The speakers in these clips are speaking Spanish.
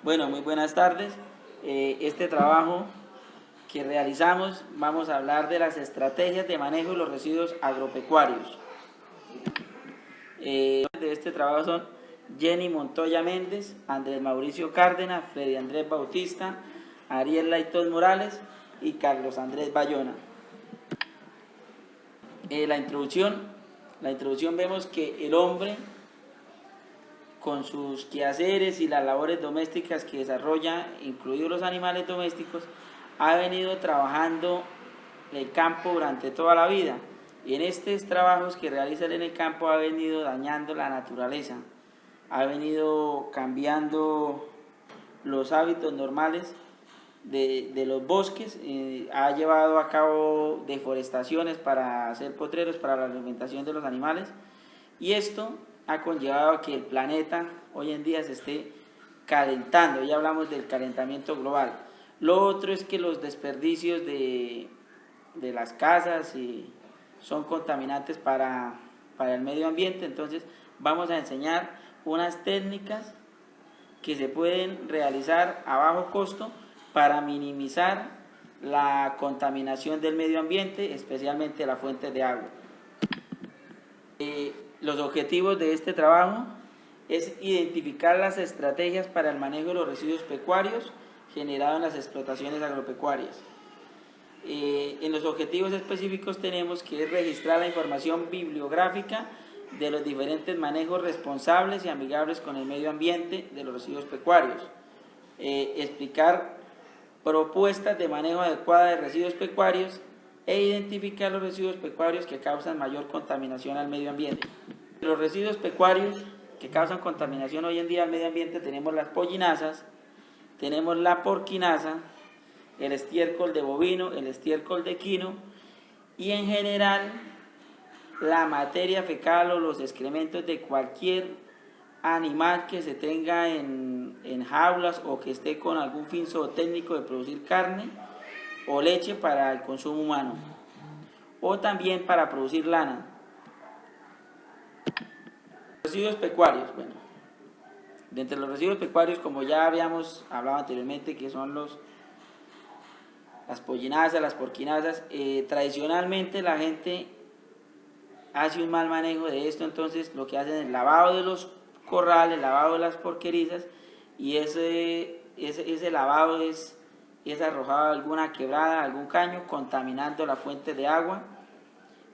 Bueno, muy buenas tardes. Este trabajo que realizamos, vamos a hablar de las estrategias de manejo de los residuos agropecuarios. De este trabajo son Jenny Montoya Méndez, Andrés Mauricio Cárdenas, Freddy Andrés Bautista, Ariel Laitón Morales y Carlos Andrés Bayona. La introducción vemos que el hombre, con sus quehaceres y las labores domésticas que desarrolla, incluidos los animales domésticos, ha venido trabajando en el campo durante toda la vida. Y en estos trabajos que realiza en el campo ha venido dañando la naturaleza, ha venido cambiando los hábitos normales de los bosques, ha llevado a cabo deforestaciones para hacer potreros para la alimentación de los animales, y esto ha conllevado a que el planeta hoy en día se esté calentando. Ya hablamos del calentamiento global. Lo otro es que los desperdicios de las casas son contaminantes para el medio ambiente. Entonces vamos a enseñar unas técnicas que se pueden realizar a bajo costo para minimizar la contaminación del medio ambiente, especialmente las fuentes de agua. Los objetivos de este trabajo es identificar las estrategias para el manejo de los residuos pecuarios generados en las explotaciones agropecuarias. En los objetivos específicos tenemos que registrar la información bibliográfica de los diferentes manejos responsables y amigables con el medio ambiente de los residuos pecuarios, explicar propuestas de manejo adecuado de residuos pecuarios e identificar los residuos pecuarios que causan mayor contaminación al medio ambiente. Los residuos pecuarios que causan contaminación hoy en día al medio ambiente tenemos las pollinazas, tenemos la porquinaza, el estiércol de bovino, el estiércol de equino y en general la materia fecal o los excrementos de cualquier animal que se tenga en jaulas o que esté con algún fin zootécnico de producir carne o leche para el consumo humano, o también para producir lana. Residuos pecuarios, bueno, de entre los residuos pecuarios, como ya habíamos hablado anteriormente, que son las pollinazas, las porquinazas, tradicionalmente la gente hace un mal manejo de esto. Entonces lo que hacen es el lavado de los corrales, el lavado de las porquerizas, y ese lavado es arrojado a alguna quebrada, algún caño, contaminando la fuente de agua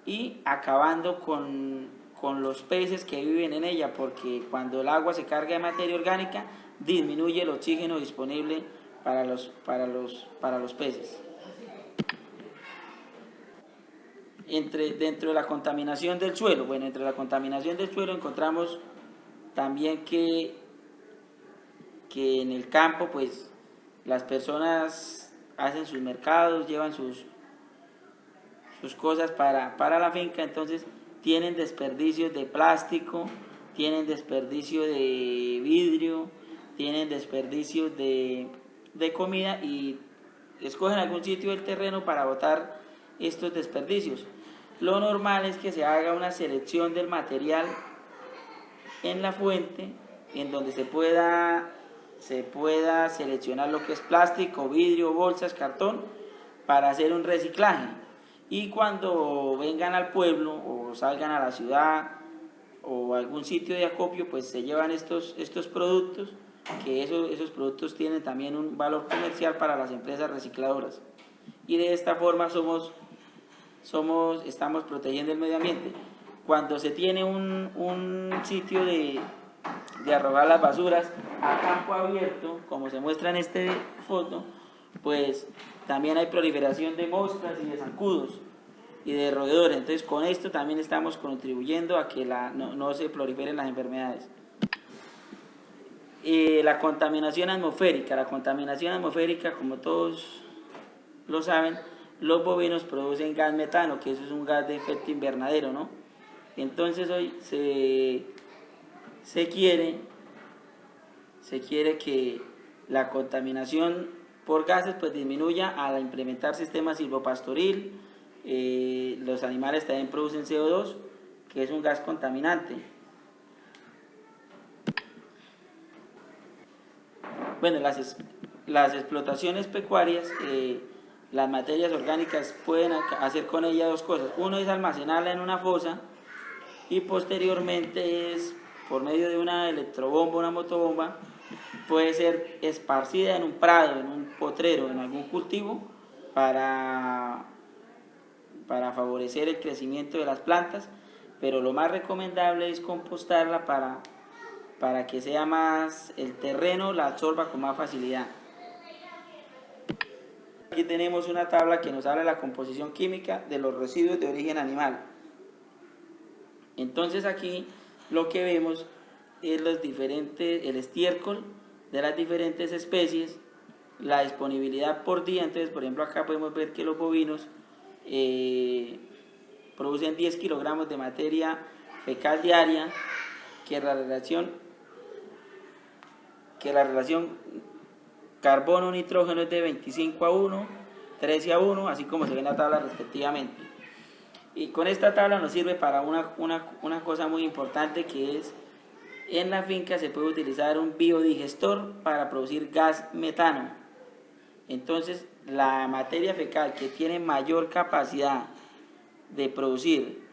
y acabando con los peces que viven en ella, porque cuando el agua se carga de materia orgánica disminuye el oxígeno disponible para los peces. Dentro de la contaminación del suelo, bueno, entre la contaminación del suelo encontramos también que en el campo pues las personas hacen sus mercados, llevan sus cosas para la finca, entonces tienen desperdicios de plástico, tienen desperdicio de vidrio, tienen desperdicios de comida, y escogen algún sitio del terreno para botar estos desperdicios. Lo normal es que se haga una selección del material en la fuente, en donde se pueda seleccionar lo que es plástico, vidrio, bolsas, cartón, para hacer un reciclaje. Y cuando vengan al pueblo o salgan a la ciudad o algún sitio de acopio, pues se llevan estos productos, que esos productos tienen también un valor comercial para las empresas recicladoras. Y de esta forma estamos protegiendo el medio ambiente. Cuando se tiene un sitio de arrojar las basuras a campo abierto, como se muestra en esta foto, pues también hay proliferación de moscas y de zancudos y de roedores. Entonces con esto también estamos contribuyendo a que no se proliferen las enfermedades. La contaminación atmosférica. La contaminación atmosférica, como todos lo saben, los bovinos producen gas metano, que eso es un gas de efecto invernadero, ¿no? Entonces hoy se quiere que la contaminación por gases pues disminuya al implementar sistemas silvopastoril. Los animales también producen CO2, que es un gas contaminante. Bueno, las explotaciones pecuarias, las materias orgánicas pueden hacer con ella dos cosas. Uno es almacenarla en una fosa y posteriormente es, por medio de una electrobomba, una motobomba, puede ser esparcida en un prado, en un potrero, en algún cultivo para favorecer el crecimiento de las plantas, pero lo más recomendable es compostarla para que sea más, el terreno la absorba con más facilidad. Aquí tenemos una tabla que nos habla de la composición química de los residuos de origen animal. Entonces aquí lo que vemos es el estiércol de las diferentes especies, la disponibilidad por día. Entonces, por ejemplo, acá podemos ver que los bovinos producen 10 kilogramos de materia fecal diaria, que la relación carbono-nitrógeno es de 25:1, 13:1, así como se ve en la tabla respectivamente. Y con esta tabla nos sirve para una cosa muy importante, que es, en la finca se puede utilizar un biodigestor para producir gas metano. Entonces, la materia fecal que tiene mayor capacidad de producir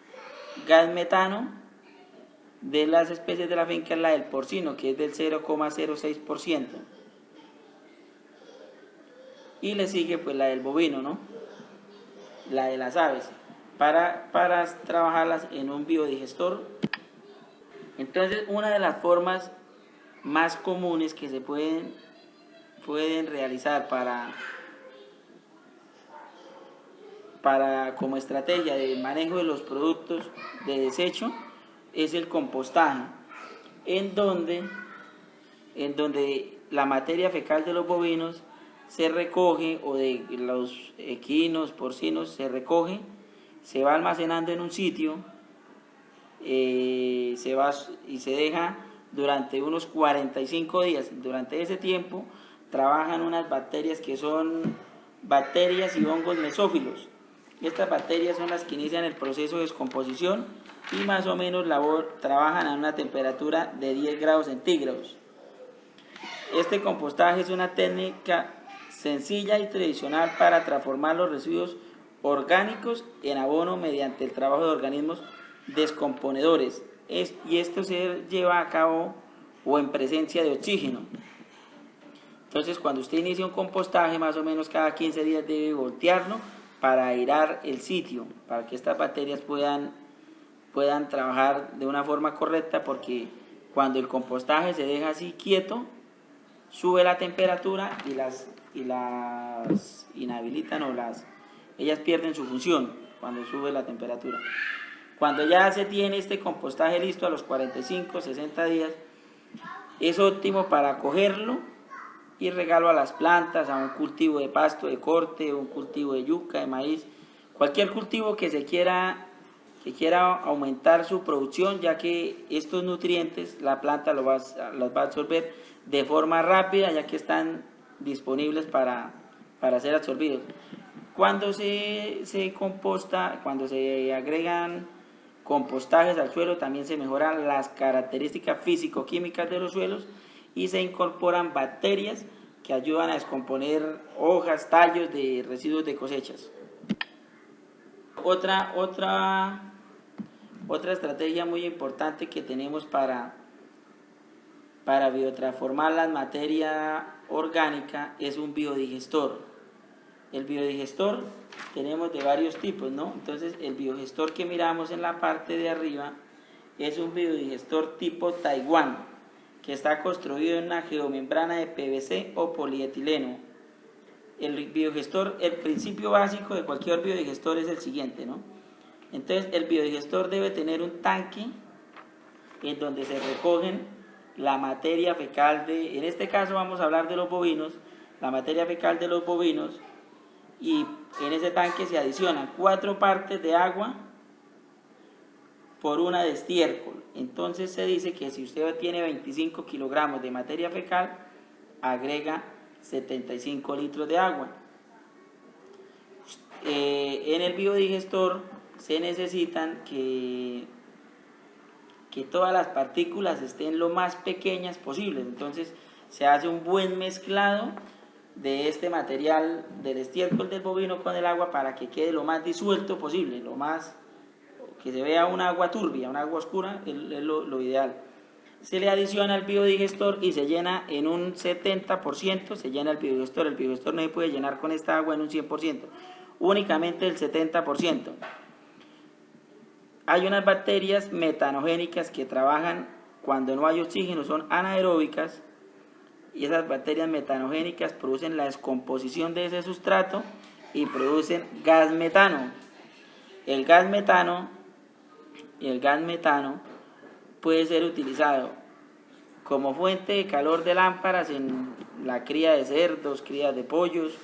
gas metano de las especies de la finca es la del porcino, que es del 0,06%. Y le sigue pues la del bovino, ¿no? La de las aves, para trabajarlas en un biodigestor. Entonces, una de las formas más comunes que se pueden realizar como estrategia de manejo de los productos de desecho es el compostaje, en donde la materia fecal de los bovinos se recoge, o de los equinos, porcinos, se recoge, se va almacenando en un sitio, se deja durante unos 45 días. Durante ese tiempo trabajan unas bacterias que son bacterias y hongos mesófilos. Estas bacterias son las que inician el proceso de descomposición y más o menos trabajan a una temperatura de 10 grados centígrados. Este compostaje es una técnica sencilla y tradicional para transformar los residuos orgánicos en abono mediante el trabajo de organismos descomponedores, y esto se lleva a cabo o en presencia de oxígeno. Entonces, cuando usted inicia un compostaje, más o menos cada 15 días debe voltearlo para airar el sitio, para que estas bacterias puedan trabajar de una forma correcta, porque cuando el compostaje se deja así quieto, sube la temperatura y las inhabilitan, ellas pierden su función cuando sube la temperatura. Cuando ya se tiene este compostaje listo a los 45, 60 días, es óptimo para cogerlo y regarlo a las plantas, a un cultivo de pasto de corte, un cultivo de yuca, de maíz, cualquier cultivo que quiera aumentar su producción, ya que estos nutrientes la planta los va a absorber de forma rápida, ya que están disponibles para ser absorbidos. Cuando se composta, cuando se agregan compostajes al suelo, también se mejoran las características físico-químicas de los suelos y se incorporan bacterias que ayudan a descomponer hojas, tallos de residuos de cosechas. Otra estrategia muy importante que tenemos para biotransformar la materia orgánica es un biodigestor. El biodigestor tenemos de varios tipos, ¿no? Entonces, el biodigestor que miramos en la parte de arriba es un biodigestor tipo Taiwán, que está construido en una geomembrana de PVC o polietileno. El principio básico de cualquier biodigestor es el siguiente, ¿no? Entonces, el biodigestor debe tener un tanque en donde se recogen la materia fecal en este caso vamos a hablar de los bovinos, la materia fecal de los bovinos, y en ese tanque se adicionan 4 partes de agua por una de estiércol. Entonces se dice que si usted tiene 25 kilogramos de materia fecal, agrega 75 litros de agua. En el biodigestor se necesitan que todas las partículas estén lo más pequeñas posibles. Entonces, se hace un buen mezclado de este material del estiércol del bovino con el agua para que quede lo más disuelto posible, lo más que se vea un agua turbia, un agua oscura, es lo ideal. Se le adiciona el biodigestor y se llena en un 70%, se llena el biodigestor no se puede llenar con esta agua en un 100%, únicamente el 70%. Hay unas bacterias metanogénicas que trabajan cuando no hay oxígeno, son anaeróbicas, y esas bacterias metanogénicas producen la descomposición de ese sustrato y producen gas metano. El gas metano puede ser utilizado como fuente de calor de lámparas en la cría de cerdos, cría de pollos,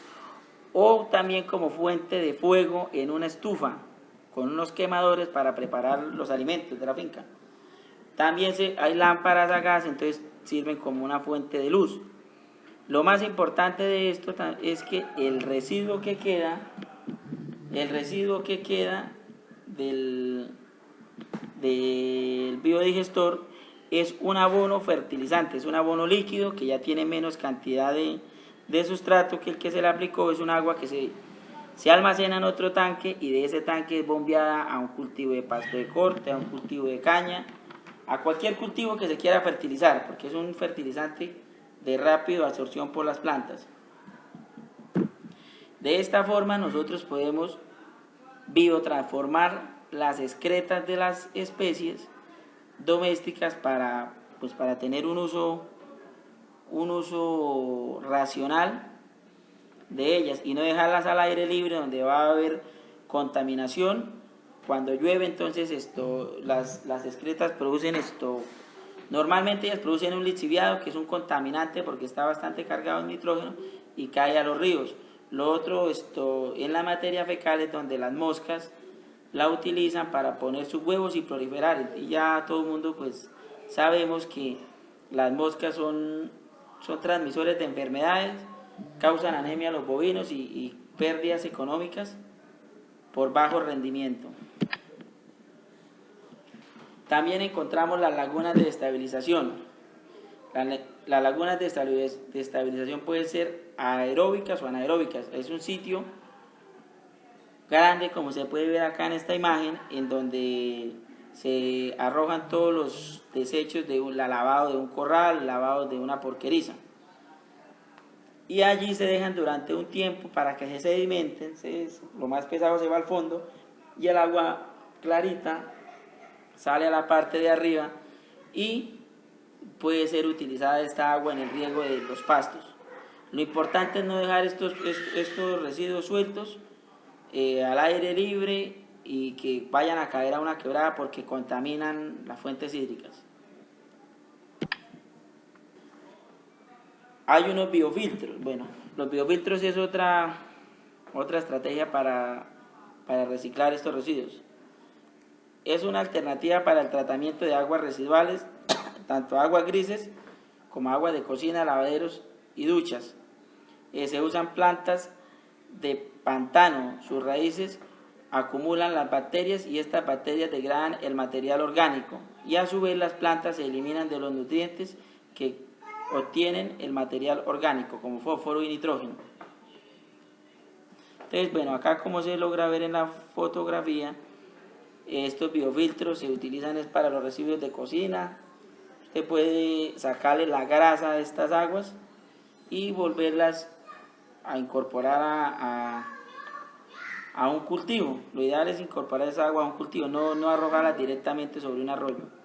o también como fuente de fuego en una estufa con unos quemadores para preparar los alimentos de la finca. También hay lámparas a gas, entonces sirven como una fuente de luz. Lo más importante de esto es que el residuo que queda del biodigestor es un abono fertilizante, es un abono líquido que ya tiene menos cantidad de sustrato que el que se le aplicó. Es un agua que se almacena en otro tanque y de ese tanque es bombeada a un cultivo de pasto de corte, a un cultivo de caña, a cualquier cultivo que se quiera fertilizar, porque es un fertilizante de rápida absorción por las plantas. De esta forma nosotros podemos biotransformar las excretas de las especies domésticas para tener un uso racional de ellas y no dejarlas al aire libre donde va a haber contaminación. Cuando llueve, entonces las excretas producen normalmente ellas producen un lixiviado, que es un contaminante porque está bastante cargado en nitrógeno y cae a los ríos. Lo otro, en la materia fecal es donde las moscas la utilizan para poner sus huevos y proliferar. Y ya todo el mundo pues sabemos que las moscas son transmisores de enfermedades, causan anemia a los bovinos y pérdidas económicas por bajo rendimiento. También encontramos las lagunas de estabilización. Las lagunas de estabilización pueden ser aeróbicas o anaeróbicas. Es un sitio grande, como se puede ver acá en esta imagen, en donde se arrojan todos los desechos de lavado de un corral, lavado de una porqueriza. Y allí se dejan durante un tiempo para que se sedimenten, lo más pesado se va al fondo y el agua clarita sale a la parte de arriba y puede ser utilizada esta agua en el riego de los pastos. Lo importante es no dejar estos residuos sueltos al aire libre y que vayan a caer a una quebrada porque contaminan las fuentes hídricas. Hay unos biofiltros. Bueno, los biofiltros es otra estrategia para reciclar estos residuos. Es una alternativa para el tratamiento de aguas residuales, tanto aguas grises como agua de cocina, lavaderos y duchas. Se usan plantas de pantano, sus raíces acumulan las bacterias y estas bacterias degradan el material orgánico y a su vez las plantas se eliminan de los nutrientes que obtienen el material orgánico como fósforo y nitrógeno. Entonces, bueno, acá como se logra ver en la fotografía, estos biofiltros se utilizan para los residuos de cocina. Usted puede sacarle la grasa de estas aguas y volverlas a incorporar a un cultivo. Lo ideal es incorporar esa agua a un cultivo, no arrojarla directamente sobre un arroyo.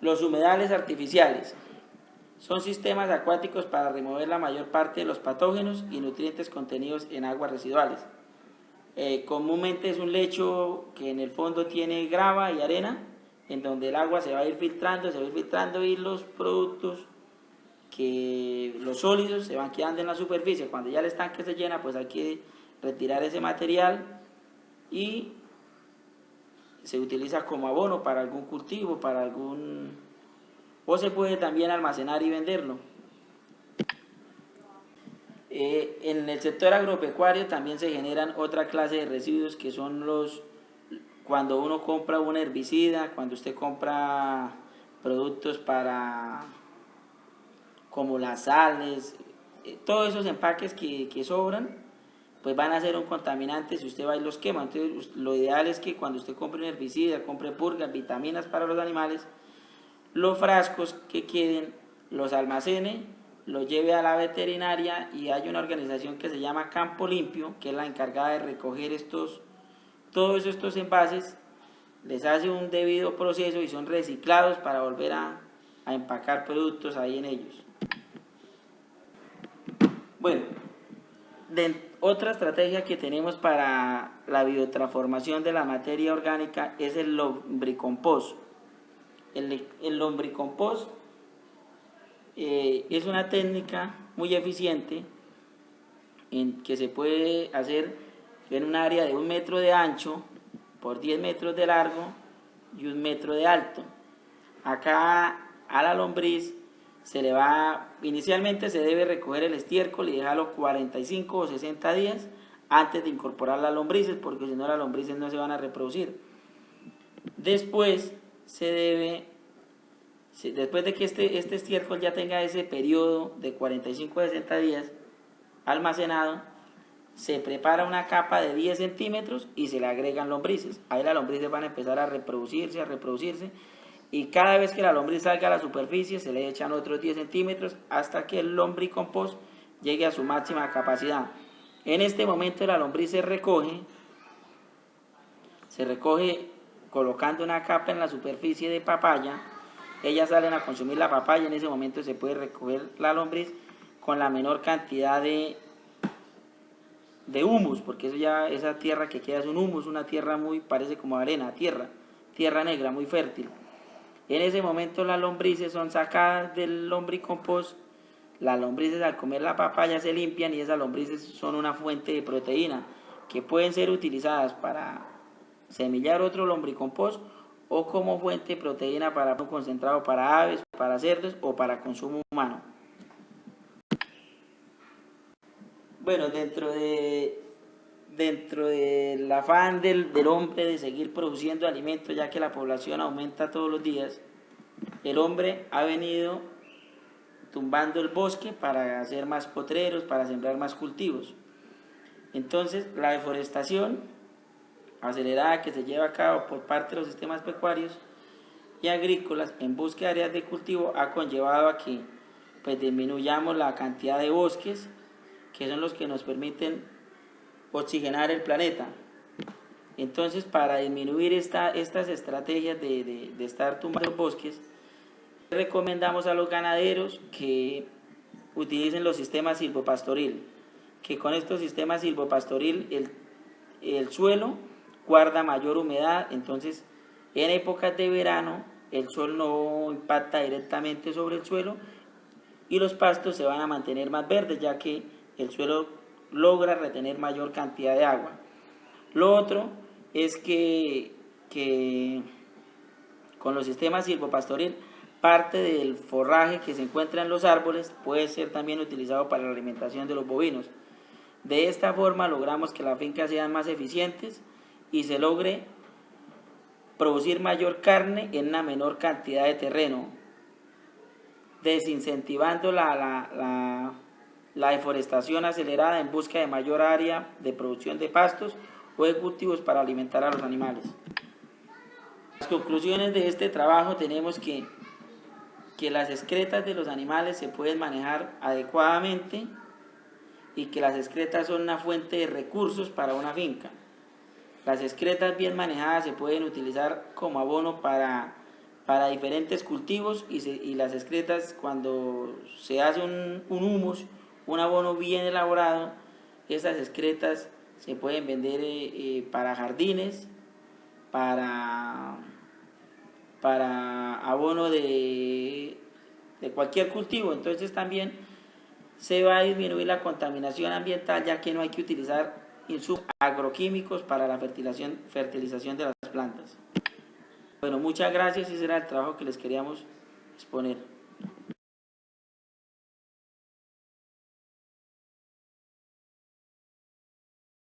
Los humedales artificiales son sistemas acuáticos para remover la mayor parte de los patógenos y nutrientes contenidos en aguas residuales. Comúnmente es un lecho que en el fondo tiene grava y arena, en donde el agua se va a ir filtrando y los productos, los sólidos se van quedando en la superficie. Cuando ya el estanque se llena, pues hay que retirar ese material y se utiliza como abono para algún cultivo, o se puede también almacenar y venderlo. En el sector agropecuario también se generan otra clase de residuos que son cuando uno compra un herbicida, cuando usted compra productos para como las sales, todos esos empaques que sobran, pues van a ser un contaminante si usted va y los quema. Entonces lo ideal es que cuando usted compre un herbicida, compre purgas, vitaminas para los animales, los frascos que queden los almacene, los lleve a la veterinaria, y hay una organización que se llama Campo Limpio, que es la encargada de recoger todos estos envases, les hace un debido proceso y son reciclados para volver a empacar productos ahí en ellos. Bueno, otra estrategia que tenemos para la biotransformación de la materia orgánica es el lombricompost. El lombricompost es una técnica muy eficiente que se puede hacer en un área de 1 metro de ancho por 10 metros de largo y 1 metro de alto. Acá a la lombriz inicialmente se debe recoger el estiércol y dejarlo 45 o 60 días antes de incorporar las lombrices, porque si no las lombrices no se van a reproducir. Después después de que este estiércol ya tenga ese periodo de 45 a 60 días almacenado, se prepara una capa de 10 centímetros y se le agregan lombrices. Ahí las lombrices van a empezar a reproducirse, y cada vez que la lombriz salga a la superficie se le echan otros 10 centímetros hasta que el lombricompost llegue a su máxima capacidad. En este momento la lombriz se recoge colocando una capa en la superficie de papaya. Ellas salen a consumir la papaya, en ese momento se puede recoger la lombriz con la menor cantidad de humus, porque esa tierra que queda es un humus, una tierra parece como arena, tierra negra, muy fértil. En ese momento las lombrices son sacadas del lombricompost. Las lombrices al comer la papaya se limpian, y esas lombrices son una fuente de proteína que pueden ser utilizadas para semillar otro lombricompost o como fuente de proteína para un concentrado para aves, para cerdos o para consumo humano. Bueno, dentro del afán del hombre de seguir produciendo alimentos, ya que la población aumenta todos los días, el hombre ha venido tumbando el bosque para hacer más potreros, para sembrar más cultivos. Entonces, la deforestación acelerada que se lleva a cabo por parte de los sistemas pecuarios y agrícolas en busca de áreas de cultivo ha conllevado a que disminuyamos la cantidad de bosques, que son los que nos permiten oxigenar el planeta. Entonces, para disminuir estas estrategias de estar tumbando bosques, recomendamos a los ganaderos que utilicen los sistemas silvopastoril, que con estos sistemas silvopastoril el suelo guarda mayor humedad. Entonces en épocas de verano el sol no impacta directamente sobre el suelo y los pastos se van a mantener más verdes, ya que el suelo logra retener mayor cantidad de agua. Lo otro es que con los sistemas silvopastoril, parte del forraje que se encuentra en los árboles puede ser también utilizado para la alimentación de los bovinos. De esta forma logramos que las fincas sean más eficientes y se logre producir mayor carne en una menor cantidad de terreno, desincentivando la deforestación acelerada en busca de mayor área de producción de pastos o de cultivos para alimentar a los animales. Las conclusiones de este trabajo tenemos que las excretas de los animales se pueden manejar adecuadamente y que las excretas son una fuente de recursos para una finca. Las excretas bien manejadas se pueden utilizar como abono para diferentes cultivos, y las excretas, cuando se hace un humus, un abono bien elaborado, esas excretas se pueden vender para jardines, para abono de cualquier cultivo. Entonces también se va a disminuir la contaminación ambiental, ya que no hay que utilizar insumos agroquímicos para la fertilización de las plantas. Bueno, muchas gracias, ese era el trabajo que les queríamos exponer.